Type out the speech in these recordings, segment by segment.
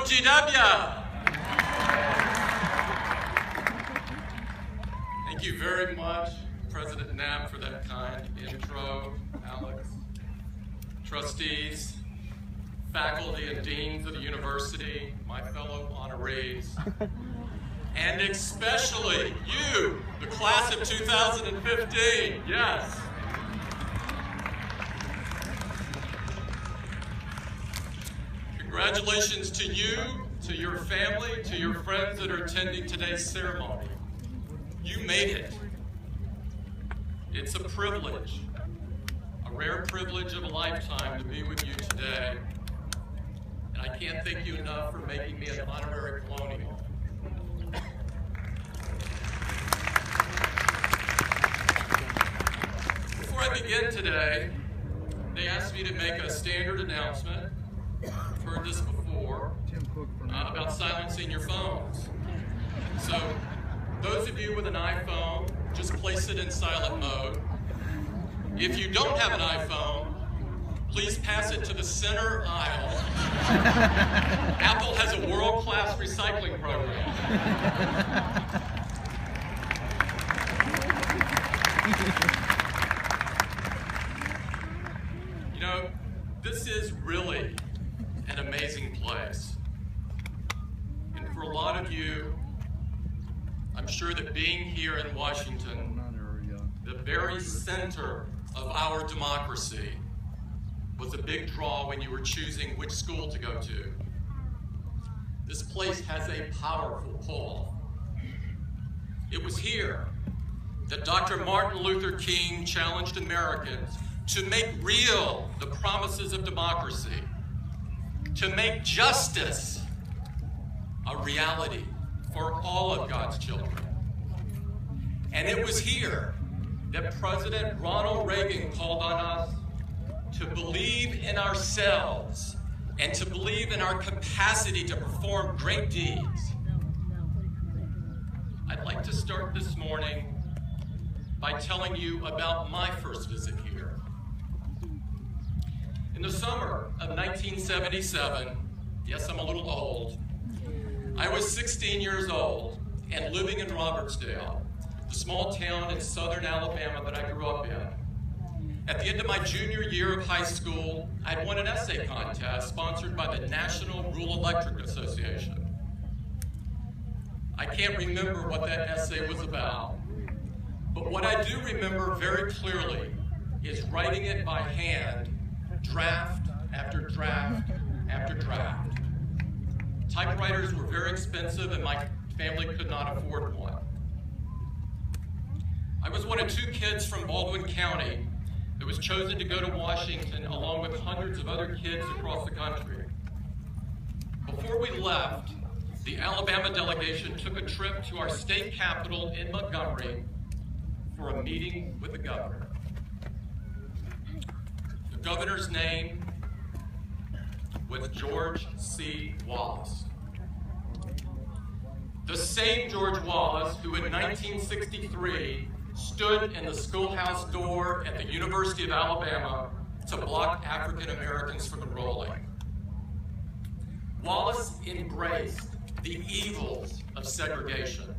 GW. Thank you very much, President Knapp, for that kind intro. Alex, trustees, faculty and deans of the university, my fellow honorees, and especially you, the class of 2015, yes. Congratulations to you, to your family, to your friends that are attending today's ceremony. You made it. It's a privilege, a rare privilege of a lifetime to be with you today. And I can't thank you enough for making me an honorary colonial. Before I begin today, they asked me to make a standard announcement. I've heard this before, about silencing your phones. So, those of you with an iPhone, just place it in silent mode. If you don't have an iPhone, please pass it to the center aisle. Apple has a world-class recycling program. You know, this is really an amazing place. And for a lot of you, I'm sure that being here in Washington, the very center of our democracy, was a big draw when you were choosing which school to go to. This place has a powerful pull. It was here that Dr. Martin Luther King challenged Americans to make real the promises of democracy, to make justice a reality for all of God's children. And it was here that President Ronald Reagan called on us to believe in ourselves and to believe in our capacity to perform great deeds. I'd like to start this morning by telling you about my first visit here. In the summer of 1977, yes, I'm a little old, I was 16 years old and living in Robertsdale, the small town in southern Alabama that I grew up in. At the end of my junior year of high school, I'd won an essay contest sponsored by the National Rural Electric Association. I can't remember what that essay was about, but what I do remember very clearly is writing it by hand, draft after draft after draft. Typewriters were very expensive and my family could not afford one. I was one of two kids from Baldwin County that was chosen to go to Washington along with hundreds of other kids across the country. Before we left, the Alabama delegation took a trip to our state capital in Montgomery for a meeting with the governor. The governor's name was George C. Wallace. The same George Wallace who in 1963 stood in the schoolhouse door at the University of Alabama to block African Americans from enrolling. Wallace embraced the evils of segregation.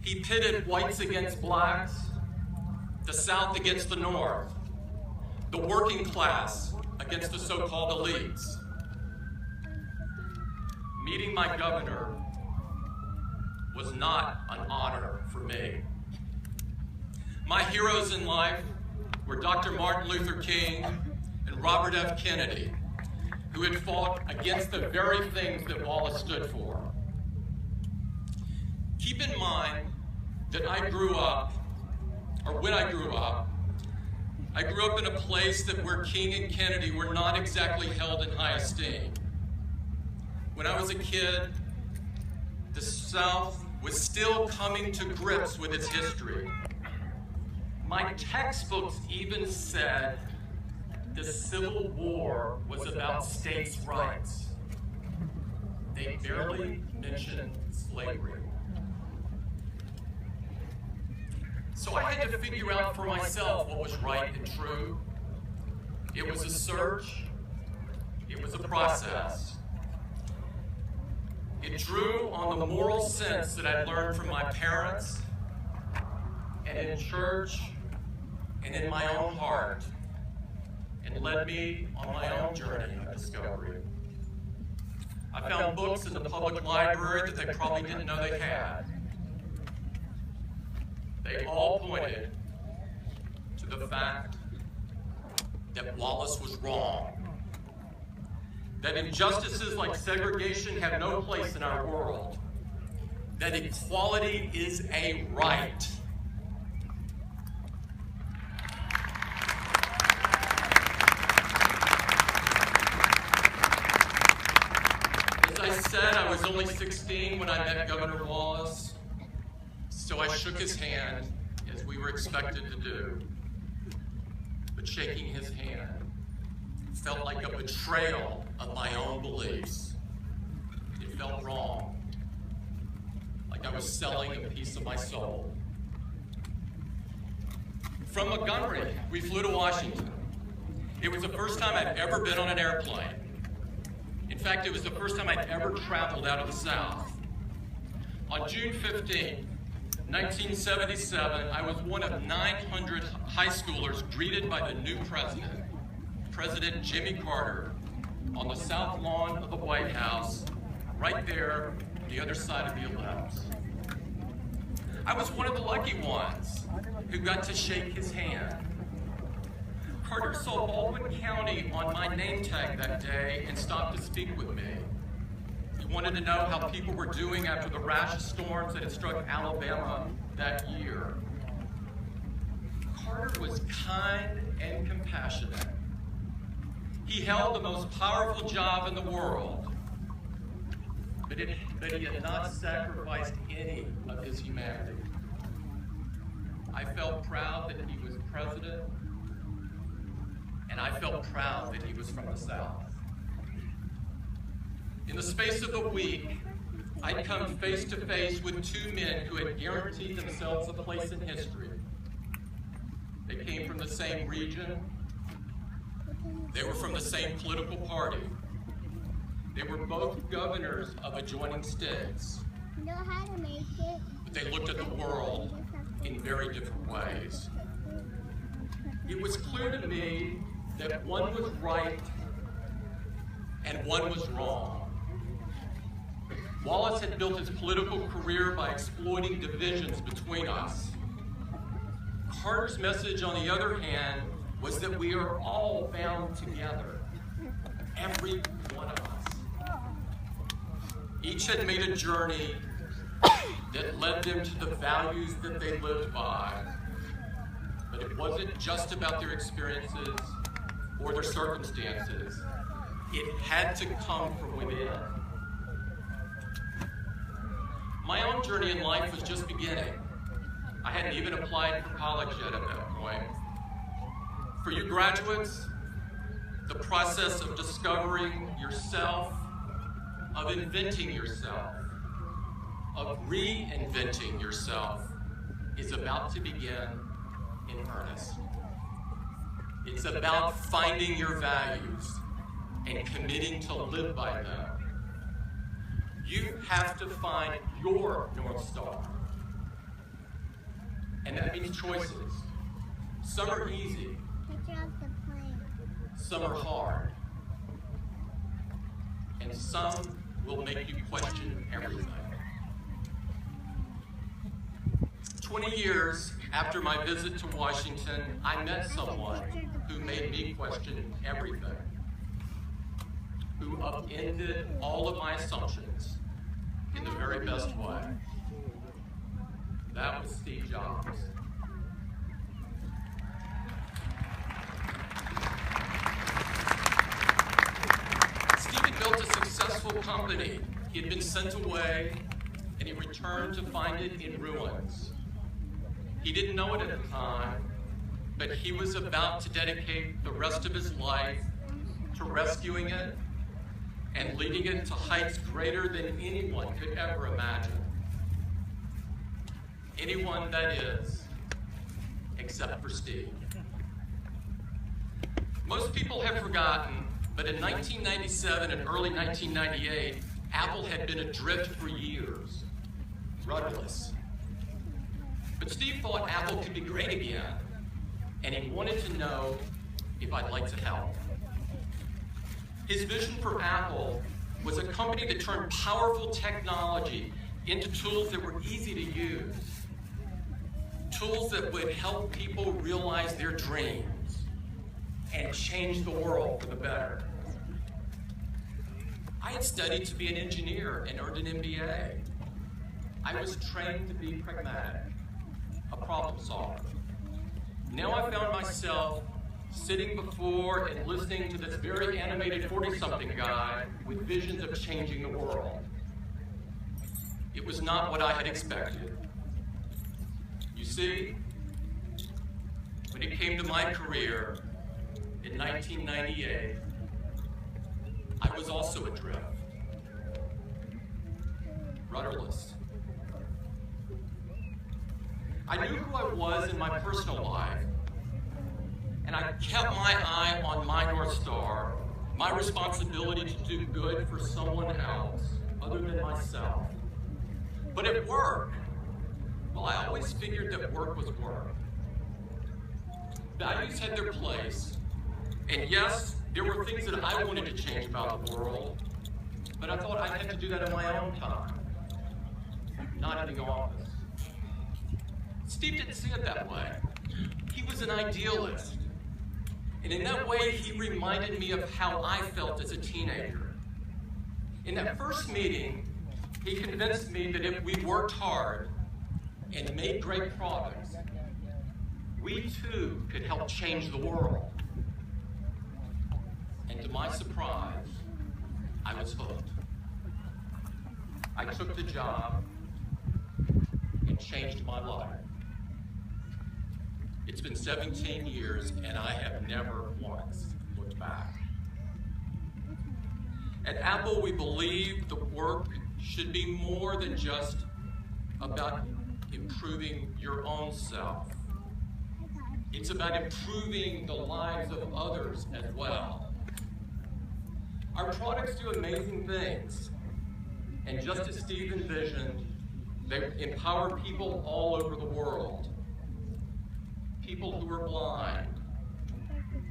He pitted whites against blacks, the South against the North, the working class against the so-called elites. Meeting my governor was not an honor for me. My heroes in life were Dr. Martin Luther King and Robert F. Kennedy, who had fought against the very things that Wallace stood for. Keep in mind that when I grew up in a place where King and Kennedy were not exactly held in high esteem. When I was a kid, the South was still coming to grips with its history. My textbooks even said the Civil War was about states' rights. They barely mentioned slavery. So I had to figure out for myself what was right and true. It was a search. It was a process. It drew on the moral sense that I'd learned from my parents and in church and in my own heart, and led me on my own journey of discovery. I found books in the public library that they probably didn't know they had. They all pointed to the fact that Wallace was wrong, that injustices like segregation have no place in our world, that equality is a right. As I said, I was only 16 when I met Governor Wallace, so I shook his hand as we were expected to do. But shaking his hand felt like a betrayal of my own beliefs. It felt wrong, like I was selling a piece of my soul. From Montgomery, we flew to Washington. It was the first time I'd ever been on an airplane. In fact, it was the first time I'd ever traveled out of the South. On June 15, 1977, I was one of 900 high schoolers greeted by the new president, President Jimmy Carter, on the south lawn of the White House, right there on the other side of the ellipse. I was one of the lucky ones who got to shake his hand. Carter saw Baldwin County on my name tag that day and stopped to speak with me. He wanted to know how people were doing after the rash of storms that had struck Alabama that year. Carter was kind and compassionate. He held the most powerful job in the world, but he had not sacrificed any of his humanity. I felt proud that he was president, and I felt proud that he was from the South. In the space of a week, I'd come face to face with two men who had guaranteed themselves a place in history. They came from the same region. They were from the same political party. They were both governors of adjoining states. But they looked at the world in very different ways. It was clear to me that one was right and one was wrong. Wallace had built his political career by exploiting divisions between us. Carter's message, on the other hand, was that we are all bound together, every one of us. Each had made a journey that led them to the values that they lived by. But it wasn't just about their experiences or their circumstances. It had to come from within. My own journey in life was just beginning. I hadn't even applied for college yet at that point. For you graduates, the process of discovering yourself, of inventing yourself, of reinventing yourself is about to begin in earnest. It's about finding your values and committing to live by them. You have to find your North Star. And that means choices. Some are easy. Some are hard. And some will make you question everything. 20 years after my visit to Washington, I met someone who made me question everything, who upended all of my assumptions in the very best way. That was Steve Jobs. Steve had built a successful company. He had been sent away, and he returned to find it in ruins. He didn't know it at the time, but he was about to dedicate the rest of his life to rescuing it and leading it to heights greater than anyone could ever imagine. Anyone, that is, except for Steve. Most people have forgotten, but in 1997 and early 1998, Apple had been adrift for years, rudderless. But Steve thought Apple could be great again, and he wanted to know if I'd like to help. His vision for Apple was a company that turned powerful technology into tools that were easy to use, tools that would help people realize their dreams and change the world for the better. I had studied to be an engineer and earned an MBA. I was trained to be pragmatic, a problem solver. Now I found myself sitting before and listening to this very animated 40-something guy with visions of changing the world. It was not what I had expected. You see, when it came to my career in 1998, I was also adrift, rudderless. I knew who I was in my personal life, and I kept my eye on my North Star, my responsibility to do good for someone else other than myself. But at work, well, I always figured that work was work. Values had their place, and yes, there were things that I wanted to change about the world, but I thought I'd have to do that in my own time, not in the office. Steve didn't see it that way. He was an idealist. And in that way, he reminded me of how I felt as a teenager. In that first meeting, he convinced me that if we worked hard and made great products, we too could help change the world. And to my surprise, I was hooked. I took the job and changed my life. It's been 17 years, and I have never once looked back. At Apple, we believe the work should be more than just about improving your own self. It's about improving the lives of others as well. Our products do amazing things, and just as Steve envisioned, they empower people all over the world. People who are blind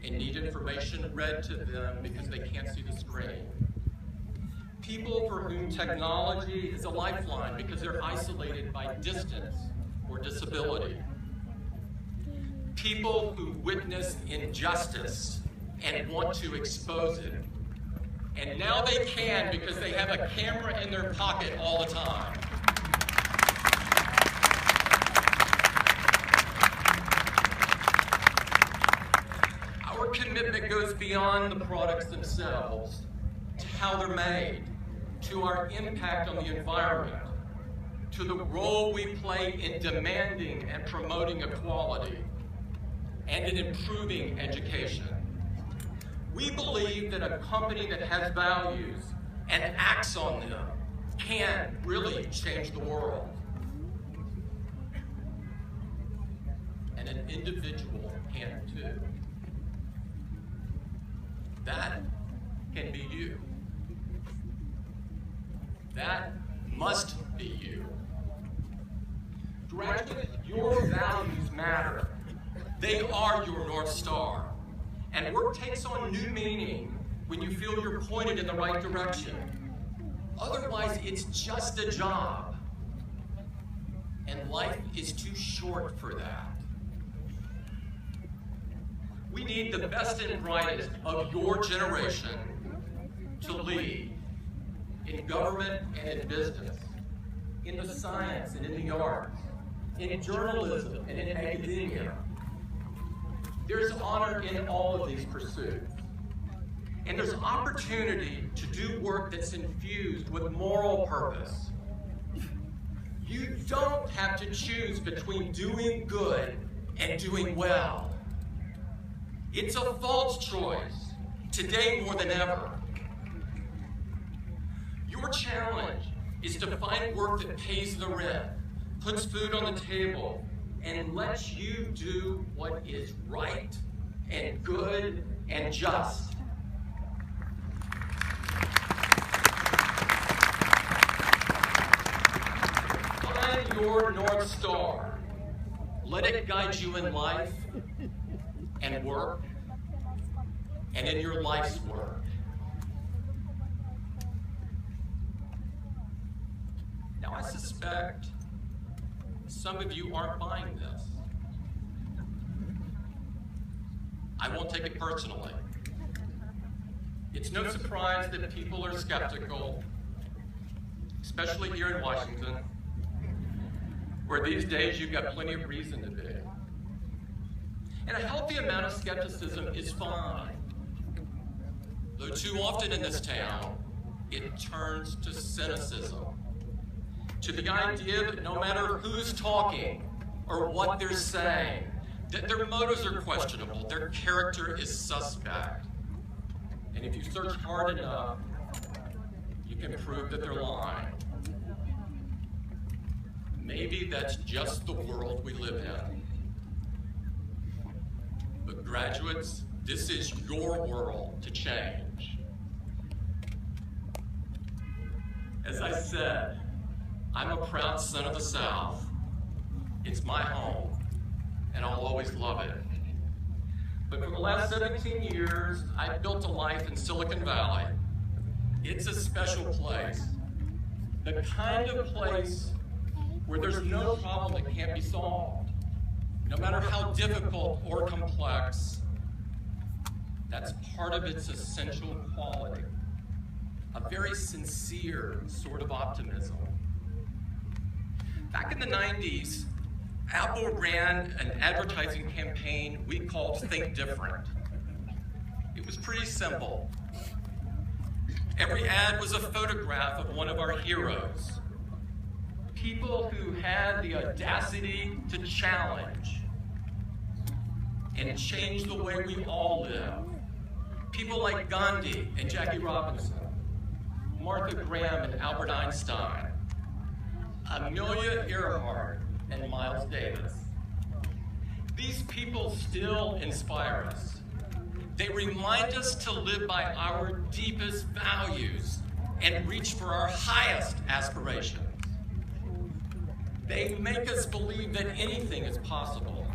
and need information read to them because they can't see the screen. People for whom technology is a lifeline because they're isolated by distance or disability. People who witness injustice and want to expose it. And now they can because they have a camera in their pocket all the time. Our commitment goes beyond the products themselves, to how they're made, to our impact on the environment, to the role we play in demanding and promoting equality, and in improving education. We believe that a company that has values and acts on them can really change the world. And an individual can too. That can be you. That must be you. Graduates, your values matter. They are your North Star. And work takes on new meaning when you feel you're pointed in the right direction. Otherwise, it's just a job. And life is too short for that. We need the best and brightest of your generation to lead in government and in business, in the science and in the arts, in journalism and in academia. There's honor in all of these pursuits. And there's opportunity to do work that's infused with moral purpose. You don't have to choose between doing good and doing well. It's a false choice, today more than ever. Your challenge is to find work that pays the rent, puts food on the table, and lets you do what is right and good and just. your North Star. Let it guide you in life and work, and in your life's work. Now, I suspect some of you aren't buying this. I won't take it personally. It's no surprise that people are skeptical, especially here in Washington, where these days you've got plenty of reason to be. And a healthy amount of skepticism is fine. Though too often in this town, it turns to cynicism, to the idea that no matter who's talking or what they're saying, that their motives are questionable, their character is suspect. And if you search hard enough, you can prove that they're lying. Maybe that's just the world we live in. But graduates, this is your world to change. As I said, I'm a proud son of the South. It's my home, and I'll always love it. But for the last 17 years, I've built a life in Silicon Valley. It's a special place. The kind of place where there's no problem that can't be solved. No matter how difficult or complex, that's part of its essential quality. A very sincere sort of optimism. Back in the 90s, Apple ran an advertising campaign we called Think Different. It was pretty simple. Every ad was a photograph of one of our heroes. People who had the audacity to challenge and change the way we all live. People like Gandhi and Jackie Robinson, Martha Graham and Albert Einstein, Amelia Earhart and Miles Davis. These people still inspire us. They remind us to live by our deepest values and reach for our highest aspirations. They make us believe that anything is possible.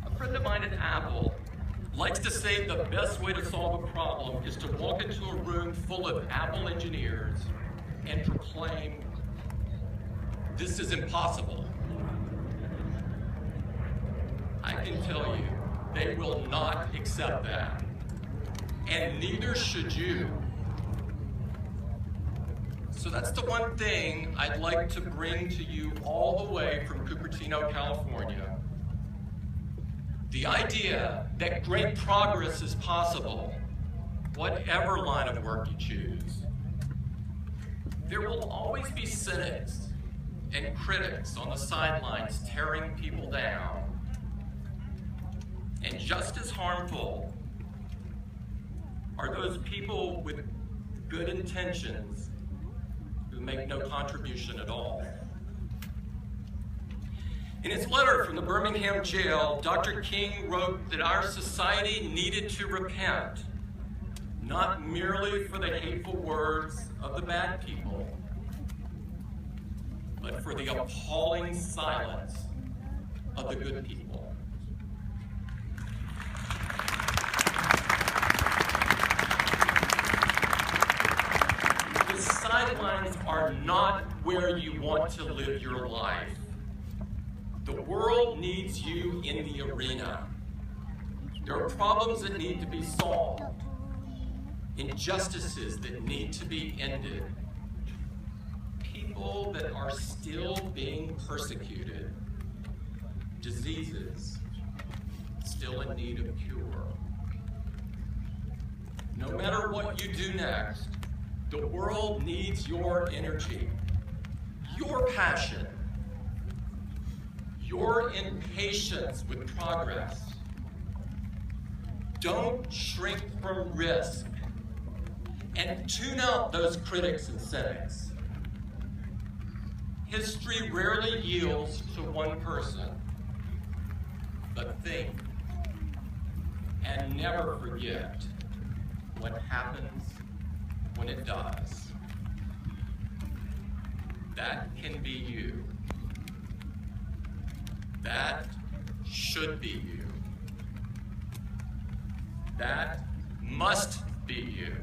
A friend of mine at Apple likes to say the best way to solve a problem is to walk into a room full of Apple engineers and proclaim, "This is impossible." I can tell you, they will not accept that. And neither should you. So that's the one thing I'd like to bring to you all the way from Cupertino, California. The idea that great progress is possible, whatever line of work you choose. There will always be cynics and critics on the sidelines tearing people down. And just as harmful are those people with good intentions who make no contribution at all. In his letter from the Birmingham jail, Dr. King wrote that our society needed to repent, not merely for the hateful words of the bad people, but for the appalling silence of the good people. The sidelines are not where you want to live your life. The world needs you in the arena. There are problems that need to be solved, injustices that need to be ended, people that are still being persecuted, diseases still in need of cure. No matter what you do next, the world needs your energy, your passion, your impatience with progress. Don't shrink from risk and tune out those critics and cynics. History rarely yields to one person, but think and never forget what happens when it does. That can be you. That should be you. That must be you.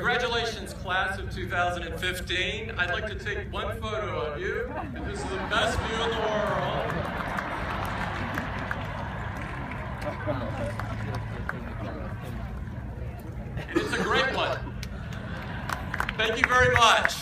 Congratulations, class of 2015. I'd like to take one photo of you. This is the best view in the world. And it's a great one. Thank you very much.